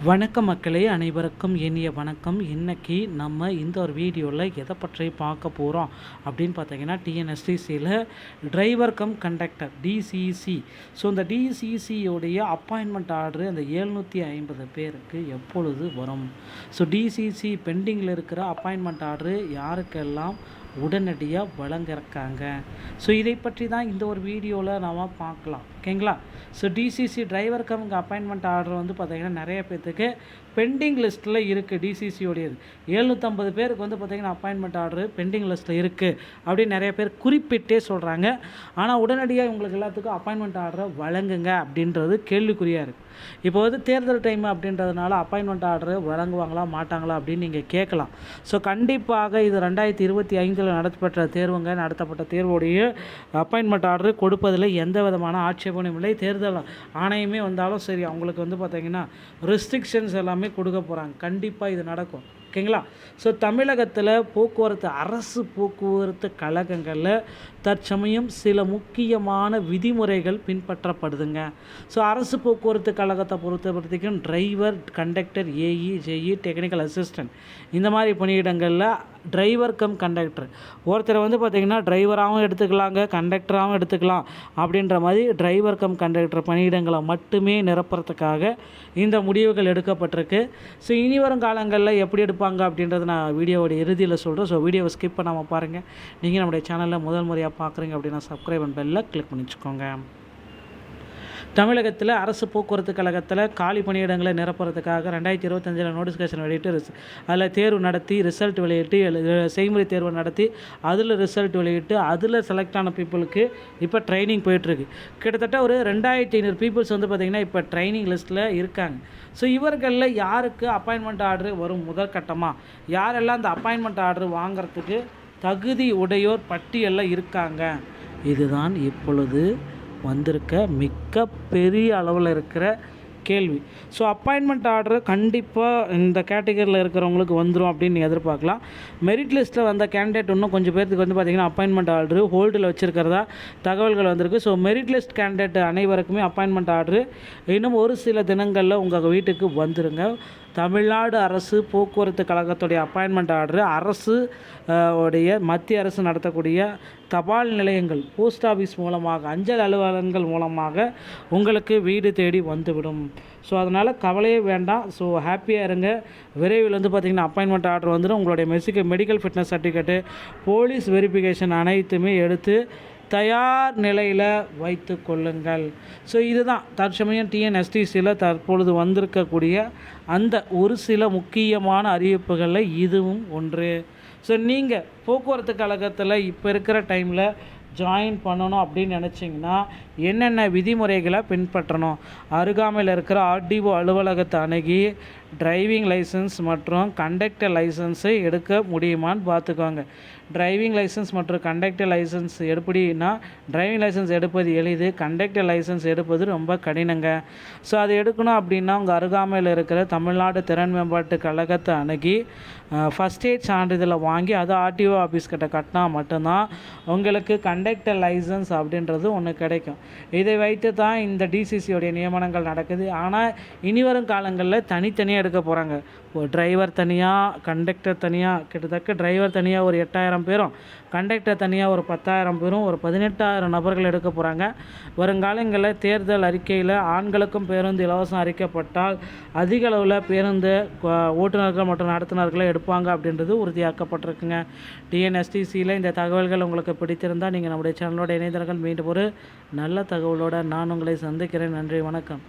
வணக்கம் மக்களே, அனைவருக்கும் இனிய வணக்கம். இன்றைக்கி நம்ம இந்த ஒரு வீடியோவில் எதை பற்றி பார்க்க போகிறோம் அப்படின்னு பார்த்தீங்கன்னா, டிஎன்எஸ்டிசியில் டிரைவர் கம் கண்டக்டர் டிசிசி. ஸோ இந்த டிசிசியோடைய அப்பாயின்மெண்ட் ஆர்டரு அந்த 750 பேருக்கு எப்பொழுது வரும்? ஸோ டிசிசி பெண்டிங்கில் இருக்கிற அப்பாயின்மெண்ட் ஆர்டரு யாருக்கெல்லாம் உடனடியாக வழங்கிருக்காங்க? ஸோ இதை பற்றி தான் இந்த ஒரு வீடியோவில் நாம் பார்க்கலாம், ஓகேங்களா? So DCC driver cum appointment order வந்து பார்த்திங்கன்னா நிறைய பேர்த்துக்கு பெண்டிங் லிஸ்ட்டில் இருக்குது. டிசிசியோடையது 750 பேருக்கு வந்து பார்த்திங்கன்னா அப்பாயின்மெண்ட் ஆர்டரு பெண்டிங் லிஸ்ட்டில் இருக்குது அப்படின்னு நிறைய பேர் குறிப்பிட்டே சொல்கிறாங்க. ஆனால் உடனடியாக உங்களுக்கு எல்லாத்துக்கும் அப்பாயின்மெண்ட் ஆர்டரை வழங்குங்க அப்படின்றது கேள்விக்குறியாக இருக்குது. இப்போ வந்து தேர்தல் டைம் அப்படின்றதுனால அப்பாயின்மெண்ட் ஆர்டரு வழங்குவாங்களா மாட்டாங்களா அப்படின்னு நீங்கள் கேட்கலாம். ஸோ கண்டிப்பாக இது 2025 நடத்தப்பட்ட தேர்வுடைய அப்பாயின்மெண்ட் ஆர்டரு கொடுப்பதில் எந்த விதமான ஆட்சேபனையும் இல்லை. தேர்தல் ஆணையமே வந்தாலும் சரி, அவங்களுக்கு வந்து பார்த்திங்கன்னா ரெஸ்ட்ரிக்ஷன்ஸ் எல்லாமே கொடுக்க போகிறாங்க. கண்டிப்பாக இது நடக்கும், ஓகேங்களா? ஸோ தமிழகத்தில் அரசு போக்குவரத்து கழகங்களில் தற்சமயம் சில முக்கியமான விதிமுறைகள் பின்பற்றப்படுதுங்க. ஸோ அரசு போக்குவரத்து கழகத்தை பொறுத்தவரைக்கும் driver, conductor, AE, JE, technical assistant இந்த மாதிரி பணியிடங்களில் டிரைவர் கம் கண்டக்டர் ஒருத்தரை வந்து பார்த்திங்கன்னா டிரைவராகவும் எடுத்துக்கலாங்க, கண்டக்டராகவும் எடுத்துக்கலாம். அப்படின்ற மாதிரி டிரைவர் கம் கண்டக்டர் பணியிடங்களை மட்டுமே நிரப்புறதுக்காக இந்த முடிவுகள் எடுக்கப்பட்டிருக்கு. ஸோ இனி வரும் காலங்களில் எப்படி எடுப்பாங்க அப்படின்றத நான் வீடியோவோட இறுதியில் சொல்கிறேன். ஸோ வீடியோவை ஸ்கிப் பண்ணாமல் பாருங்கள். நீங்கள் நம்முடைய சேனலில் முதல் முறையாக பார்க்குறீங்க அப்படின்னா சப்ஸ்கிரைப் அண்ட் பெல்லை கிளிக் பண்ணி வச்சுக்கோங்க. தமிழகத்தில் அரசு போக்குவரத்து கழகத்தில் காலி பணியிடங்களை நிரப்புறதுக்காக 2025 நோட்டிஃபிகேஷன் வெளியிட்டு அதில் தேர்வு நடத்தி ரிசல்ட் வெளியிட்டு செய்முறை தேர்வு நடத்தி அதில் ரிசல்ட் வெளியிட்டு அதில் செலக்ட் ஆன பீப்புளுக்கு இப்போ ட்ரைனிங் போயிட்டுருக்கு. கிட்டத்தட்ட ஒரு 2500 பீப்புள்ஸ் வந்து பார்த்திங்கன்னா இப்போ ட்ரைனிங் லிஸ்ட்டில் இருக்காங்க. ஸோ இவர்களில் யாருக்கு அப்பாயின்மெண்ட் ஆர்டரு வரும் முதற்கட்டமாக, யாரெல்லாம் அந்த அப்பாயின்மெண்ட் ஆர்டரு வாங்கிறதுக்கு தகுதி உடையோர் பட்டியலில் இருக்காங்க, இதுதான் இப்பொழுது வந்திருக்க மிக பெரிய அளவில் இருக்கிற கேள்வி. ஸோ அப்பாயின்மெண்ட் ஆர்டரு கண்டிப்பாக இந்த கேட்டகரியில் இருக்கிறவங்களுக்கு வந்துடும் அப்படின்னு எதிர்பார்க்கலாம். மெரிட் லிஸ்ட்டில் வந்த கேண்டிடேட் இன்னும் கொஞ்சம் பேருக்கு வந்து பார்த்திங்கன்னா அப்பாயின்மெண்ட் ஆர்டரு ஹோல்டில் வச்சுருக்கிறதா தகவல்கள் வந்திருக்கு. ஸோ மெரிட் லிஸ்ட் கேண்டிடேட் அனைவருக்குமே அப்பாயின்மெண்ட் ஆர்டரு இன்னும் ஒரு சில தினங்களில் உங்கள் வீட்டுக்கு வந்துடுங்க. தமிழ்நாடு அரசு போக்குவரத்து கழகத்துடைய அப்பாயின்மெண்ட் ஆர்டரு அரசு உடைய மத்திய அரசு நடத்தக்கூடிய தபால் நிலையங்கள், போஸ்ட் ஆஃபீஸ் மூலமாக, அஞ்சல் அலுவலகங்கள் மூலமாக உங்களுக்கு வீடு தேடி வந்துவிடும். ஸோ அதனால் கவலையே வேண்டாம். ஸோ ஹாப்பியாக இருங்க. விரைவில் வந்து பார்த்திங்கன்னா அப்பாயின்மெண்ட் ஆர்டர் வந்துடும். உங்களுடைய medical fitness certificate, police verification அனைத்துமே எடுத்து தயார் நிலையில் வைத்து கொள்ளுங்கள். ஸோ இதுதான் தற்சமயம் டிஎன்எஸ்டிசியில் தற்பொழுது வந்திருக்கக்கூடிய அந்த ஒரு சில முக்கியமான அறிவிப்புகளில் இதுவும் ஒன்று. ஸோ நீங்கள் போக்குவரத்து கழகத்தில் இப்போ இருக்கிற டைமில் ஜாயின் பண்ணணும் அப்படின்னு நினச்சிங்கன்னா என்னென்ன விதிமுறைகளை பின்பற்றணும்? அருகாமையில் இருக்கிற ஆர்டிஓ அலுவலகத்தை அணுகி டிரைவிங் லைசன்ஸ் மற்றும் கண்டக்டர் லைசன்ஸை எடுக்க முடியுமான்னு பார்த்துக்கோங்க. டிரைவிங் லைசன்ஸ் மற்றும் கண்டக்டர் லைசன்ஸ் எப்படின்னா, டிரைவிங் லைசன்ஸ் எடுப்பது எளிது, கண்டக்டர் லைசன்ஸ் எடுப்பது ரொம்ப கடினங்க. ஸோ அதை எடுக்கணும் அப்படின்னா உங்கள் அருகாமையில் இருக்கிற தமிழ்நாடு திறன் மேம்பாட்டு கழகத்தை அணுகி ஃபஸ்ட் எய்ட் சான்றிதழை வாங்கி அதை ஆர்டிஓ ஆஃபீஸ் கிட்ட கட்டினா மட்டும்தான் உங்களுக்கு கண்டக்டர் லைசன்ஸ் அப்படின்றது ஒன்று கிடைக்கும். இதை வைத்து தான் இந்த டிசிசியோடைய நியமனங்கள் நடக்குது. ஆனால் இனி வரும் காலங்களில் தனித்தனியாக எடுக்க போகிறாங்க. ஒரு டிரைவர் தனியாக, கண்டக்டர் தனியாக, கிட்டத்தட்ட டிரைவர் தனியாக ஒரு 8000 பேரும், கண்டக்டர் தனியாக ஒரு 10,000 பேரும், ஒரு 18,000 நபர்கள் எடுக்க போகிறாங்க. வருங்காலங்களில் தேர்தல் அறிக்கையில் ஆண்களுக்கும் பேருந்து இலவசம் அறிக்கப்பட்டால் அதிக அளவில் பேருந்து ஓட்டுநர்கள் மற்றும் நடத்துனர்களை எடுப்பாங்க அப்படின்றது உறுதியாக்கப்பட்டிருக்குங்க. டிஎன்எஸ்டிசியில் இந்த தகவல்கள் உங்களுக்கு பிடித்திருந்தால் நீங்கள் நம்முடைய சேனலோட இணையதளங்கள் மீண்டும் ஒரு நல்ல தகவலோடு நான் உங்களை சந்திக்கிறேன். நன்றி, வணக்கம்.